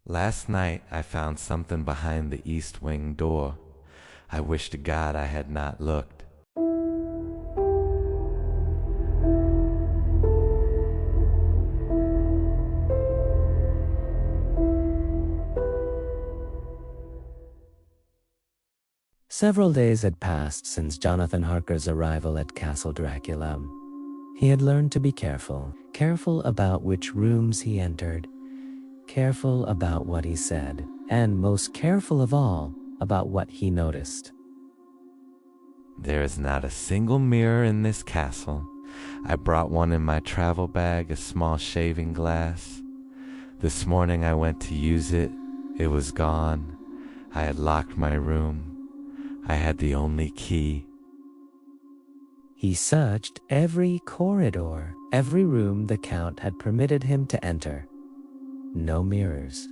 Last night I found something behind the east wing door. I wish to God I had not looked. Several days had passed since Jonathan Harker's arrival at Castle Dracula. He had learned to be careful about which rooms he entered, careful about what he said, and most careful of all about what he noticed. There is not a single mirror in this castle. I brought one in my travel bag, a small shaving glass. This morning I went to use it. It was gone. I had locked my room. I had the only key. He searched every corridor, every room the Count had permitted him to enter. No mirrors.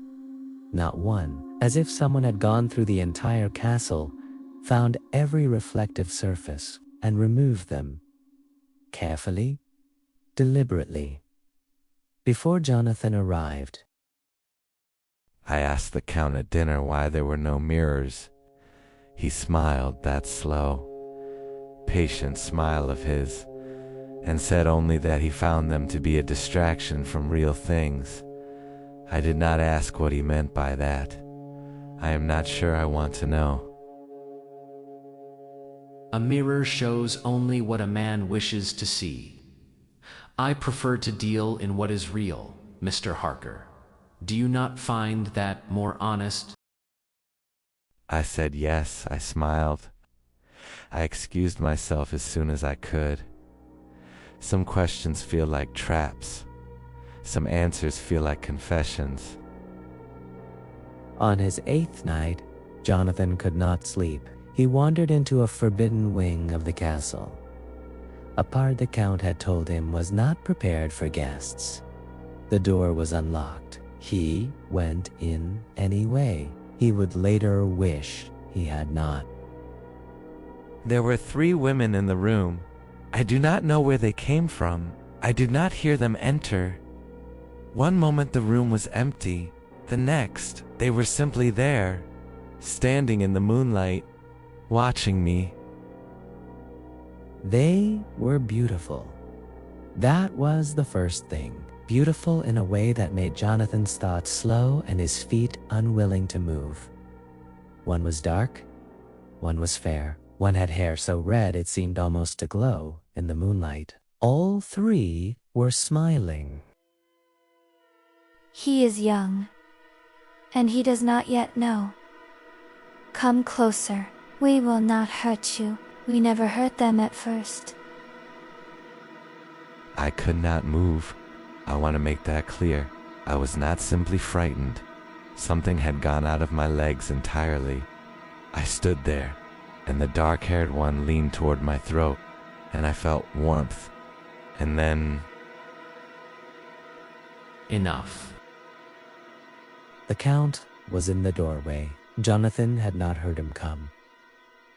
Not one, as if someone had gone through the entire castle, found every reflective surface, and removed them. Carefully, deliberately. Before Jonathan arrived, I asked the Count at dinner why there were no mirrors. He smiled, that slow, patient smile of his, and said only that he found them to be a distraction from real things. I did not ask what he meant by that. I am not sure I want to know. A mirror shows only what a man wishes to see. I prefer to deal in what is real, Mr. Harker. Do you not find that more honest? I said yes. I smiled. I excused myself as soon as I could. Some questions feel like traps. Some answers feel like confessions. On his 8th night, Jonathan could not sleep. He wandered into a forbidden wing of the castle, a part the Count had told him was not prepared for guests. The door was unlocked. He went in anyway. He would later wish he had not. There were 3 women in the room. I do not know where they came from. I did not hear them enter. One moment the room was empty. The next, they were simply there, standing in the moonlight, watching me. They were beautiful. That was the first thing. Beautiful in a way that made Jonathan's thoughts slow and his feet unwilling to move. One was dark, one was fair. One had hair so red it seemed almost to glow in the moonlight. All 3 were smiling. He is young, and he does not yet know. Come closer. We will not hurt you. We never hurt them at first. I could not move. I want to make that clear. I was not simply frightened. Something had gone out of my legs entirely. I stood there, and the dark-haired one leaned toward my throat, and I felt warmth. And then... Enough. The Count was in the doorway. Jonathan had not heard him come.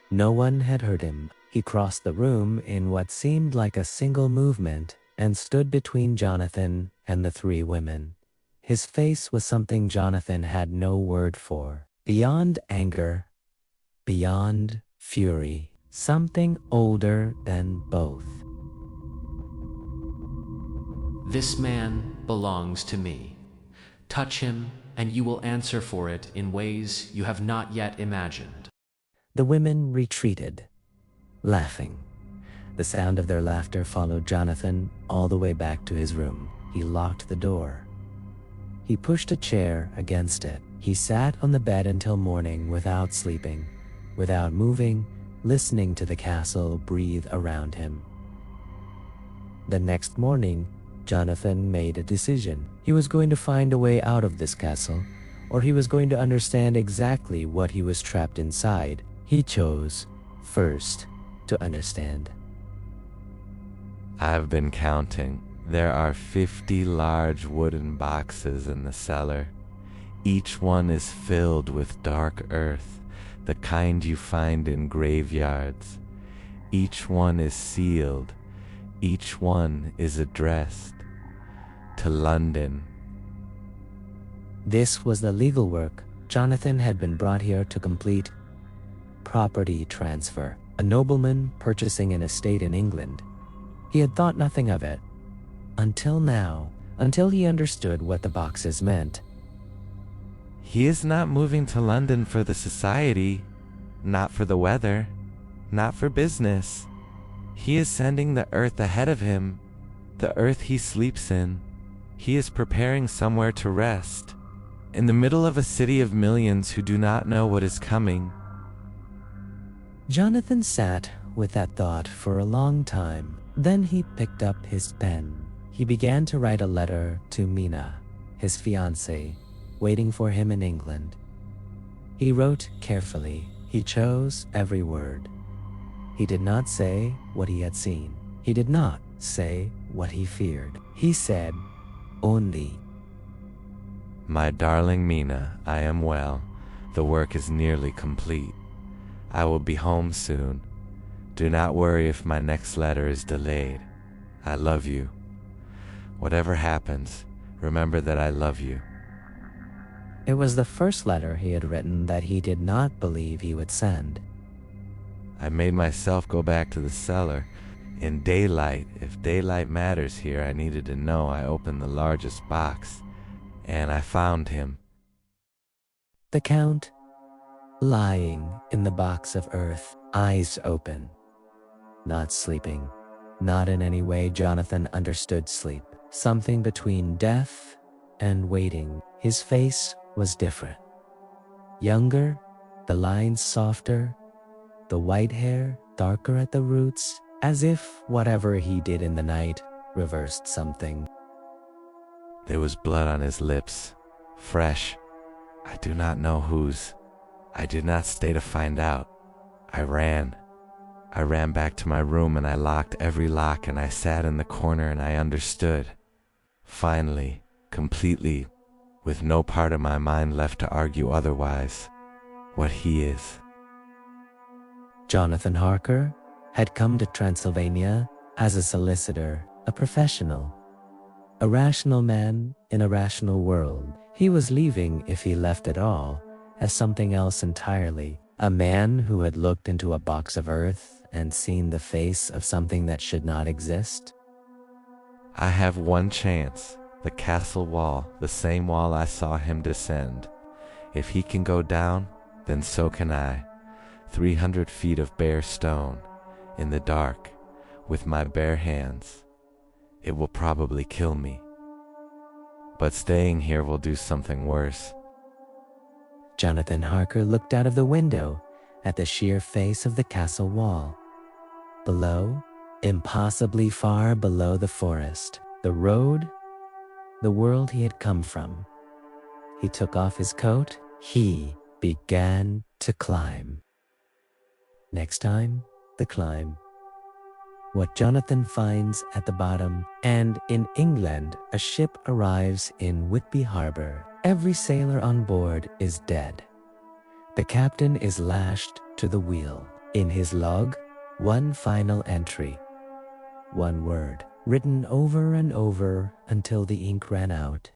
No one had heard him. He crossed the room in what seemed like a single movement and stood between Jonathan and the 3 women. His face was something Jonathan had no word for. Beyond anger, beyond fury, something older than both. This man belongs to me. Touch him, and you will answer for it in ways you have not yet imagined. The women retreated, laughing. The sound of their laughter followed Jonathan all the way back to his room. He locked the door. He pushed a chair against it. He sat on the bed until morning without sleeping, without moving, listening to the castle breathe around him. The next morning, Jonathan made a decision. He was going to find a way out of this castle, or he was going to understand exactly what he was trapped inside. He chose, first, to understand. I've been counting. There are 50 large wooden boxes in the cellar. Each one is filled with dark earth, the kind you find in graveyards. Each one is sealed. Each one is addressed to London. This was the legal work Jonathan had been brought here to complete. Property transfer. A nobleman purchasing an estate in England. He had thought nothing of it. Until now, until he understood what the boxes meant. He is not moving to London for the society, not for the weather, not for business. He is sending the earth ahead of him, the earth he sleeps in. He is preparing somewhere to rest, in the middle of a city of millions who do not know what is coming. Jonathan sat with that thought for a long time. Then he picked up his pen. He began to write a letter to Mina, his fiancée, waiting for him in England. He wrote carefully. He chose every word. He did not say what he had seen. He did not say what he feared. He said only, My darling Mina, I am well. The work is nearly complete. I will be home soon. Do not worry if my next letter is delayed. I love you. Whatever happens, remember that I love you. It was the first letter he had written that he did not believe he would send. I made myself go back to the cellar. In daylight, if daylight matters here, I needed to know. I opened the largest box, and I found him. The Count, lying in the box of earth, eyes open. Not sleeping. Not in any way Jonathan understood sleep. Something between death and waiting. His face was different. Younger, the lines softer, the white hair darker at the roots, as if whatever he did in the night reversed something. There was blood on his lips, fresh. I do not know whose. I did not stay to find out. I ran. I ran back to my room and I locked every lock and I sat in the corner and I understood. Finally, completely, with no part of my mind left to argue otherwise, what he is. Jonathan Harker had come to Transylvania as a solicitor, a professional, a rational man in a rational world. He was leaving, if he left at all, as something else entirely, a man who had looked into a box of earth and seen the face of something that should not exist. I have one chance, the castle wall, the same wall I saw him descend. If he can go down, then so can I. 300 feet of bare stone, in the dark, with my bare hands. It will probably kill me. But staying here will do something worse. Jonathan Harker looked out of the window at the sheer face of the castle wall. Below, impossibly far below the forest, the road, the world he had come from. He took off his coat. He began to climb. Next time, the climb. What Jonathan finds at the bottom, and in England, a ship arrives in Whitby Harbor. Every sailor on board is dead. The captain is lashed to the wheel. In his log, one final entry. One word, written over and over until the ink ran out.